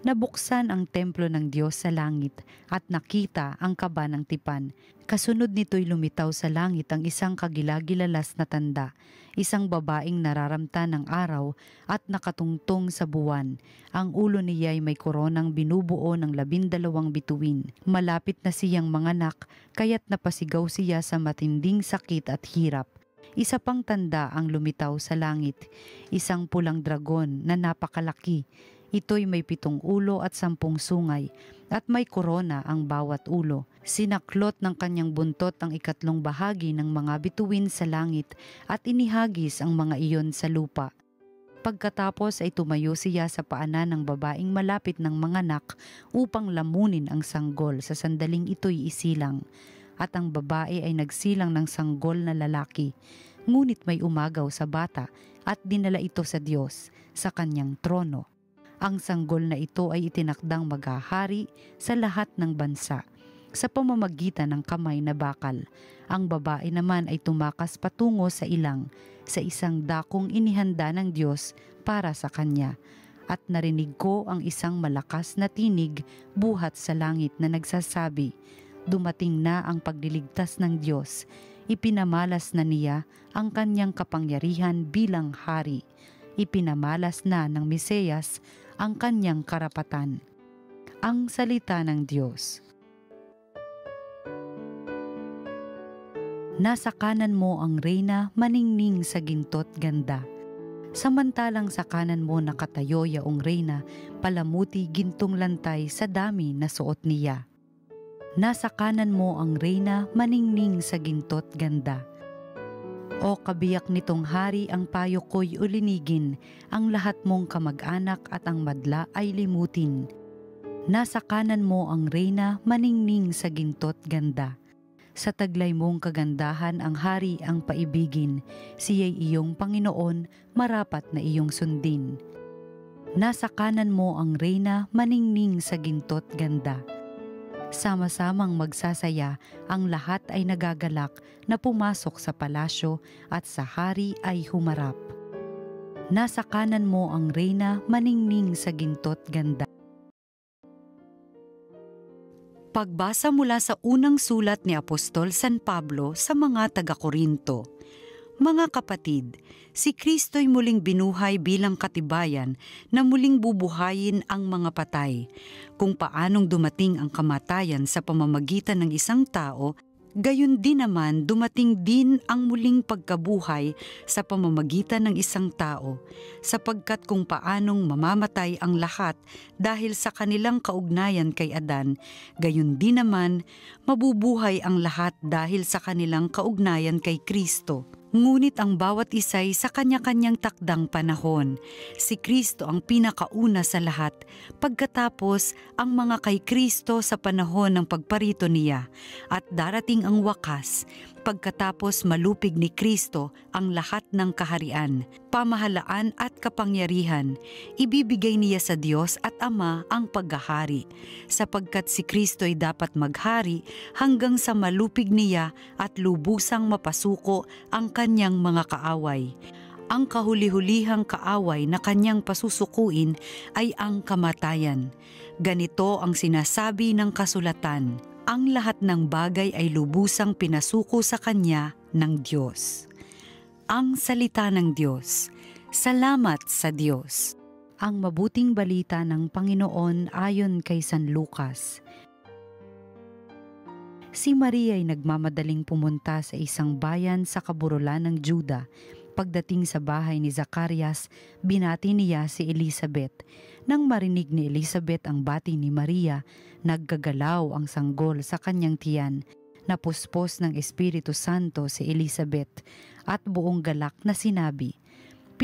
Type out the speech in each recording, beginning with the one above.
Nabuksan ang templo ng Diyos sa langit at nakita ang kaba ng tipan. Kasunod nito'y lumitaw sa langit ang isang kagilagilalas na tanda, isang babaeng nararamta ng araw at nakatungtong sa buwan. Ang ulo niya'y may koronang binubuo ng 12 bituin. Malapit na siyang manganak, kaya't napasigaw siya sa matinding sakit at hirap. Isa pang tanda ang lumitaw sa langit, isang pulang dragon na napakalaki. Ito'y may 7 ulo at 10 sungay, at may korona ang bawat ulo. Sinaklot ng kanyang buntot ang 2 bahagi ng mga bituin sa langit at inihagis ang mga iyon sa lupa. Pagkatapos ay tumayo siya sa paanan ng babaeng malapit ng manganak upang lamunin ang sanggol sa sandaling ito'y isilang. At ang babae ay nagsilang ng sanggol na lalaki. Ngunit may umagaw sa bata at dinala ito sa Diyos, sa kanyang trono. Ang sanggol na ito ay itinakdang maghahari sa lahat ng bansa, sa pamamagitan ng kamay na bakal. Ang babae naman ay tumakas patungo sa ilang, sa isang dakong inihanda ng Diyos para sa kanya. At narinig ko ang isang malakas na tinig buhat sa langit na nagsasabi, "Dumating na ang pagliligtas ng Diyos. Ipinamalas na niya ang kanyang kapangyarihan bilang hari. Ipinamalas na ng Mesiyas ang kanyang karapatan." Ang salita ng Diyos. Nasa kanan mo ang reyna, maningning sa ginto't ganda. Samantalang sa kanan mo nakatayo yaong reyna, palamuti gintong lantay sa dami na suot niya. Nasa kanan mo ang reyna, maningning sa ginto't ganda. O kabiyak nitong hari, ang payo ko'y ulinigin, ang lahat mong kamag-anak at ang madla ay limutin. Nasa kanan mo ang reyna, maningning sa ginto't ganda. Sa taglay mong kagandahan ang hari ang paibigin, siya'y iyong Panginoon, marapat na iyong sundin. Nasa kanan mo ang reyna, maningning sa ginto't ganda. Sama-samang magsasaya, ang lahat ay nagagalak na pumasok sa palasyo at sa hari ay humarap. Nasa kanan mo ang reyna, maningning sa ginto't ganda. Pagbasa mula sa unang sulat ni Apostol San Pablo sa mga taga-Korinto. Mga kapatid, si Kristo'y muling binuhay bilang katibayan na muling bubuhayin ang mga patay. Kung paanong dumating ang kamatayan sa pamamagitan ng isang tao, gayon din naman dumating din ang muling pagkabuhay sa pamamagitan ng isang tao, sapagkat kung paanong mamamatay ang lahat dahil sa kanilang kaugnayan kay Adan, gayon din naman mabubuhay ang lahat dahil sa kanilang kaugnayan kay Kristo. Ngunit ang bawat isa'y sa kanya-kanyang takdang panahon. Si Kristo ang pinakauna sa lahat, pagkatapos ang mga kay Kristo sa panahon ng pagparito niya, at darating ang wakas, pagkatapos malupig ni Kristo ang lahat ng kaharian, pamahalaan at kapangyarihan. Ibibigay niya sa Diyos at Ama ang paghahari, sapagkat si Kristo'y dapat maghari hanggang sa malupig niya at lubusang mapasuko ang kanyang mga kaaway. Ang kahuli-hulihang kaaway na kanyang pasusukuin ay ang kamatayan. Ganito ang sinasabi ng kasulatan, ang lahat ng bagay ay lubusang pinasuko sa kanya ng Diyos. Ang salita ng Diyos. Salamat sa Diyos. Ang mabuting balita ng Panginoon ayon kay San Lucas. Si Maria ay nagmamadaling pumunta sa isang bayan sa kaburulan ng Juda. Pagdating sa bahay ni Zacarias, binati niya si Elizabeth. Nang marinig ni Elizabeth ang bati ni Maria, naggagalaw ang sanggol sa kanyang tiyan. Napuspos ng Espiritu Santo si Elizabeth at buong galak na sinabi,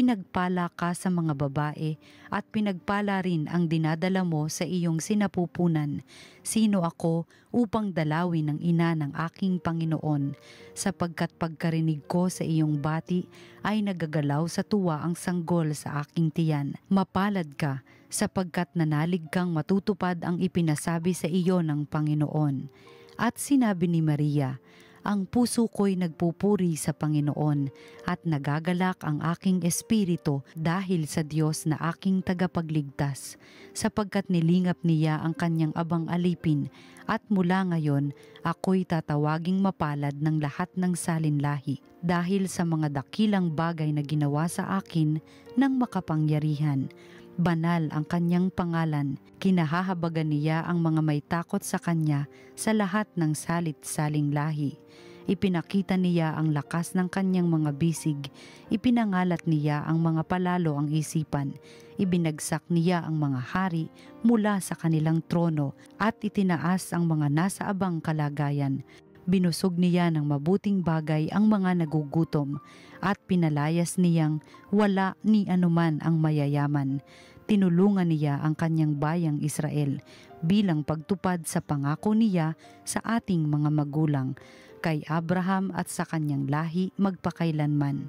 Pinagpala ka sa mga babae at pinagpala rin ang dinadala mo sa iyong sinapupunan. Sino ako upang dalawin ng ina ng aking Panginoon? Sapagkat pagkarinig ko sa iyong bati ay nagagalaw sa tuwa ang sanggol sa aking tiyan. Mapalad ka sapagkat nanalig kang matutupad ang ipinasabi sa iyo ng Panginoon. At sinabi ni Maria, ang puso ko'y nagpupuri sa Panginoon at nagagalak ang aking espiritu dahil sa Diyos na aking tagapagligtas, sapagkat nilingap niya ang kanyang abang alipin at mula ngayon ako'y tatawaging mapalad ng lahat ng salinlahi dahil sa mga dakilang bagay na ginawa sa akin ng makapangyarihan. Banal ang kanyang pangalan, kinahahabagan niya ang mga may takot sa kanya sa lahat ng salit-saling lahi. Ipinakita niya ang lakas ng kanyang mga bisig, ipinangalat niya ang mga palalo ang isipan, ibinagsak niya ang mga hari mula sa kanilang trono at itinaas ang mga nasa abang kalagayan. Binusog niya ng mabuting bagay ang mga nagugutom at pinalayas niyang wala ni anuman ang mayayaman. Tinulungan niya ang kanyang bayang Israel bilang pagtupad sa pangako niya sa ating mga magulang, kay Abraham at sa kanyang lahi magpakailanman.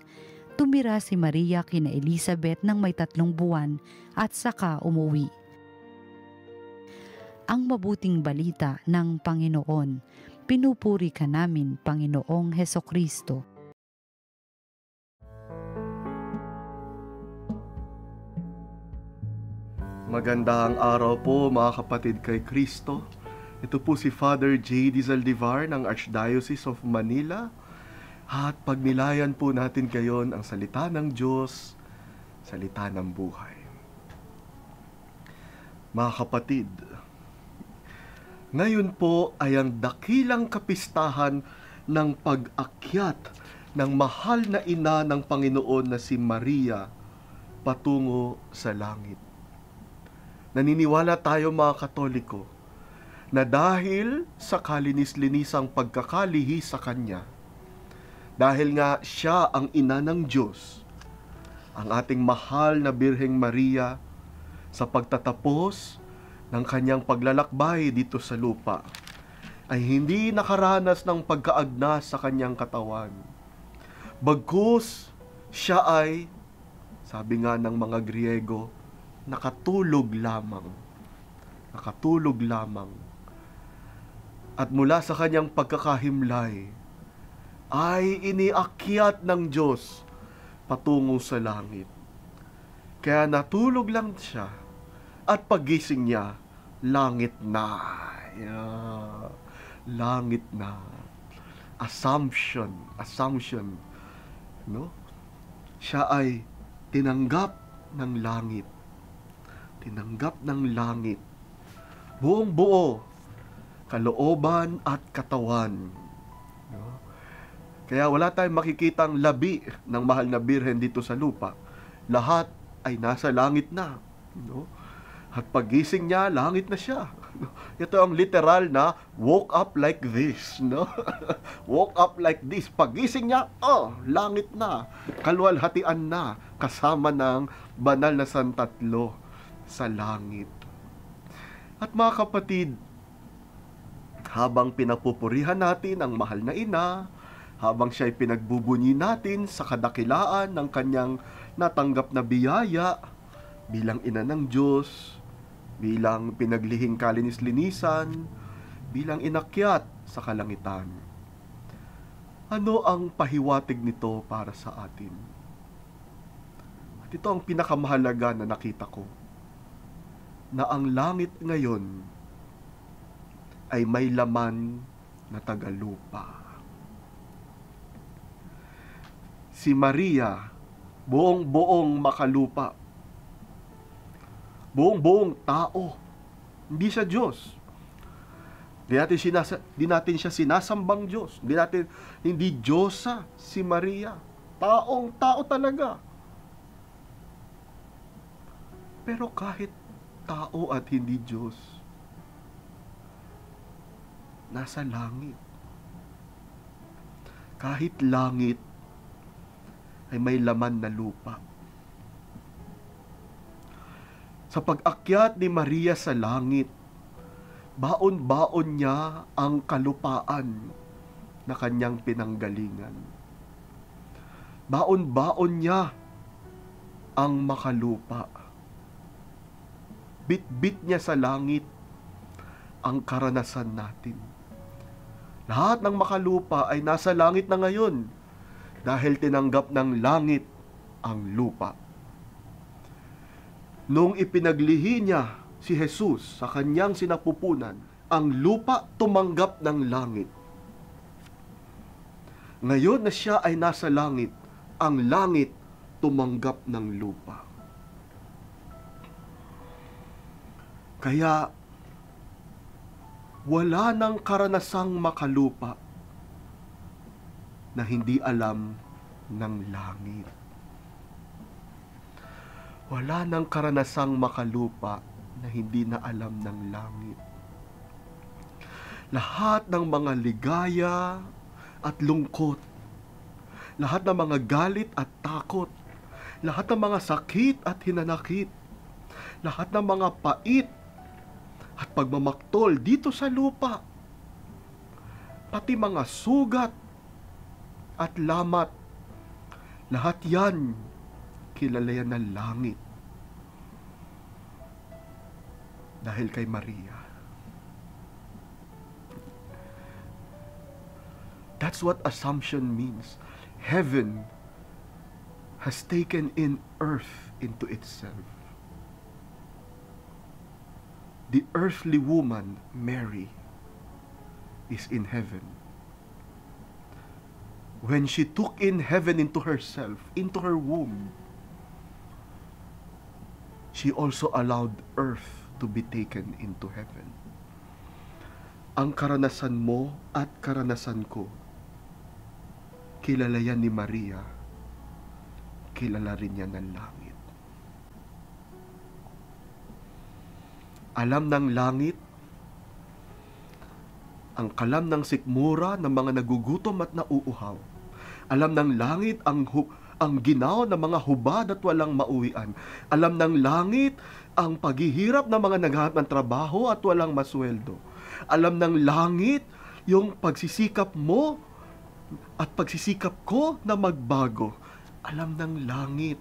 Tumira si Maria kina Elizabeth ng may 3 buwan at saka umuwi. Ang mabuting balita ng Panginoon. Pinupuri ka namin, Panginoong Hesukristo. Magandang araw po mga kapatid kay Kristo. Ito po si Father J. Dizaldivar ng Archdiocese of Manila. At pagnilayan po natin ngayon ang salita ng Diyos, salita ng buhay. Mga kapatid, ngayon po ay ang dakilang kapistahan ng pag-akyat ng mahal na ina ng Panginoon na si Maria patungo sa langit. Naniniwala tayo mga Katoliko na dahil sa kalinis-linisang pagkakalihi sa Kanya, dahil nga siya ang ina ng Diyos, ang ating mahal na Birheng Maria sa pagtatapos ng kanyang paglalakbay dito sa lupa ay hindi nakaranas ng pagkaagnas sa kanyang katawan. Bagkus siya ay, sabi nga ng mga Griego, nakatulog lamang. Nakatulog lamang. At mula sa kanyang pagkakahimlay, ay iniakyat ng Diyos patungo sa langit. Kaya natulog lang siya at paggising niya, langit na. Yeah. Langit na. Assumption. No? Siya ay tinanggap ng langit. Tinanggap ng langit. Buong buo, kalooban at katawan. No? Kaya wala tayong makikitang labi ng mahal na Birhen dito sa lupa. Lahat ay nasa langit na. No? At paggising niya, langit na siya. Ito ang literal na woke up like this. No? Woke up like this. Paggising niya, langit na. Kaluwalhatian na. Kasama ng banal na santatlo sa langit. At mga kapatid, habang pinapupurihan natin ang mahal na ina, habang siya'y pinagbubunyi natin sa kadakilaan ng kanyang natanggap na biyaya bilang ina ng Diyos, bilang pinaglihing kalinis-linisan, bilang inakyat sa kalangitan. Ano ang pahiwatig nito para sa atin? At ito ang pinakamahalaga na nakita ko, na ang langit ngayon ay may laman na tagalupa. Si Maria, buong-buong makalupa. Buong-buong tao. Hindi siya Diyos. Di natin siya sinasambang Diyos. Hindi Diyosa si Maria. Taong tao talaga. Pero kahit tao at hindi Diyos, nasa langit. Kahit langit ay may laman na lupa. Sa pag-akyat ni Maria sa langit, baon-baon niya ang kalupaan na kanyang pinanggalingan. Baon-baon niya ang makalupa. Bit-bit niya sa langit ang karanasan natin. Lahat ng makalupa ay nasa langit na ngayon dahil tinanggap ng langit ang lupa. Nung ipinaglihi niya si Jesus sa kanyang sinapupunan, ang lupa tumanggap ng langit. Ngayon na siya ay nasa langit, ang langit tumanggap ng lupa. Kaya wala nang karanasang makalupa na hindi alam ng langit. Wala nang karanasang makalupa na hindi na alam ng langit. Lahat ng mga ligaya at lungkot, lahat ng mga galit at takot, lahat ng mga sakit at hinanakit, lahat ng mga pait at pagmamaktol dito sa lupa, pati mga sugat at lamat, lahat yan kilala yan ng langit dahil kay Maria. That's what Assumption means. Heaven has taken in earth into itself. The earthly woman, Mary, is in heaven. When she took in heaven into herself, into her womb, she also allowed earth to be taken into heaven. Ang karanasan mo at karanasan ko, kilala yan ni Maria, kilala rin yan ng langit. Alam ng langit ang kalam ng sikmura ng mga nagugutom at nauuhaw. Alam ng langit ang ginaw ng mga hubad at walang mauwian. Alam ng langit ang paghihirap ng mga naghahanap ng trabaho at walang masweldo. Alam ng langit yung pagsisikap mo at pagsisikap ko na magbago. Alam ng langit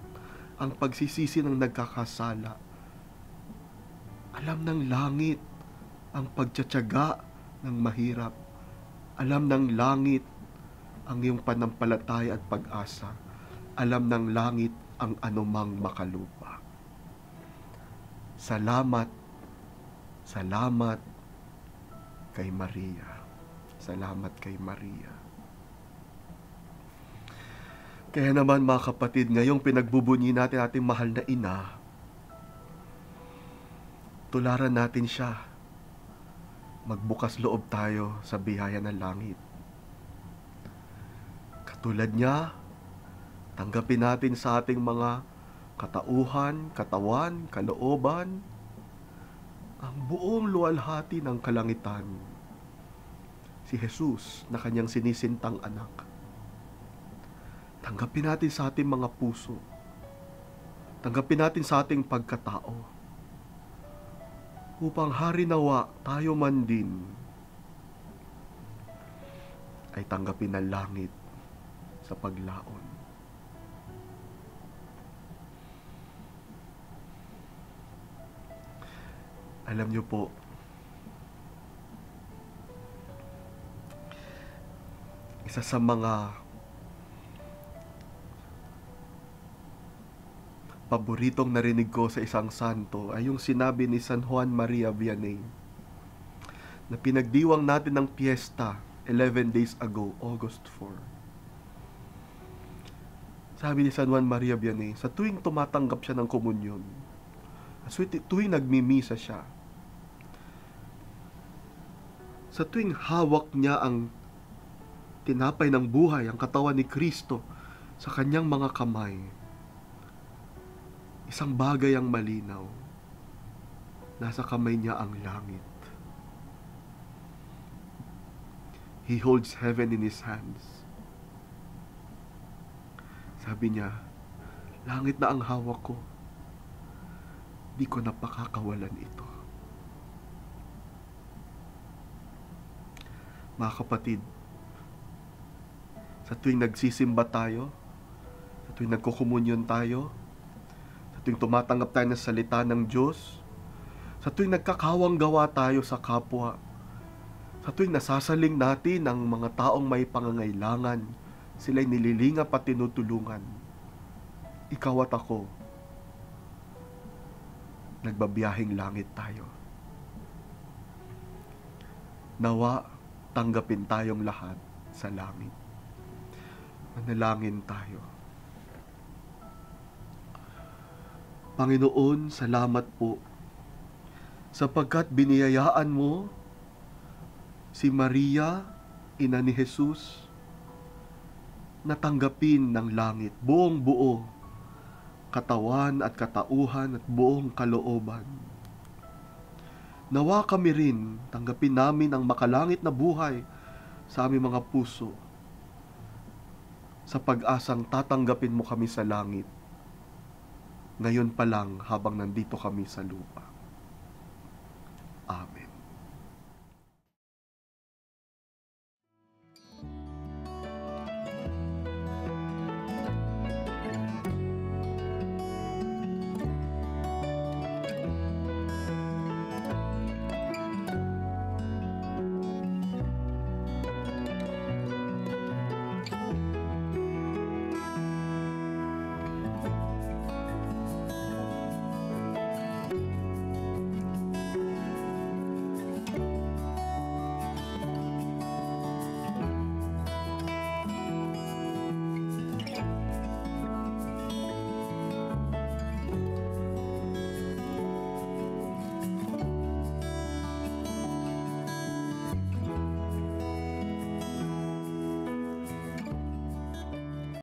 ang pagsisisi ng nagkakasala. Alam ng langit ang pagtsatsaga ng mahirap. Alam ng langit ang iyong panampalataya at pag-asa. Alam ng langit ang anumang makalupa. Salamat, salamat kay Maria. Salamat kay Maria. Kaya naman mga kapatid, ngayong pinagbubunyi natin ating mahal na ina, tularan natin siya. Magbukas loob tayo sa biyaya ng langit. Katulad niya, tanggapin natin sa ating mga katauhan, katawan, kalooban, ang buong luwalhati ng kalangitan, si Jesus na kanyang sinisintang anak. Tanggapin natin sa ating mga puso. Tanggapin natin sa ating pagkatao. Upang hari nawa tayo man din ay tanggapin ng langit sa paglaon. Alam niyo po, isa sa mga paboritong narinig ko sa isang santo ay yung sinabi ni San Juan Maria Vianney na pinagdiwang natin ng piyesta 11 days ago, August 4. Sabi ni San Juan Maria Vianney, sa tuwing tumatanggap siya ng komunyon, tuwing nagmimisa siya, sa tuwing hawak niya ang tinapay ng buhay, ang katawan ni Kristo sa kanyang mga kamay, isang bagay ang malinaw. Nasa kamay niya ang langit. He holds heaven in his hands. Sabi niya, langit na ang hawak ko. Di ko napakakawalan ito. Mga kapatid, sa tuwing nagsisimba tayo, sa tuwing nagkukomunyon tayo, sa tuwing tumatanggap tayo ng salita ng Diyos, sa tuwing nagkakawang gawa tayo sa kapwa, sa tuwing nasasaling natin ang mga taong may pangangailangan, sila'y nililingap at tinutulungan, ikaw at ako, nagbabiyahing langit tayo. Nawa, tanggapin tayong lahat sa langit. Manalangin tayo. Panginoon, salamat po sapagkat biniyayaan mo si Maria, ina ni Jesus, na tanggapin ng langit, buong buo, katawan at katauhan at buong kalooban. Nawa kami rin, tanggapin namin ang makalangit na buhay sa aming mga puso, sa pag-asang tatanggapin mo kami sa langit, ngayon pa lang habang nandito kami sa lupa.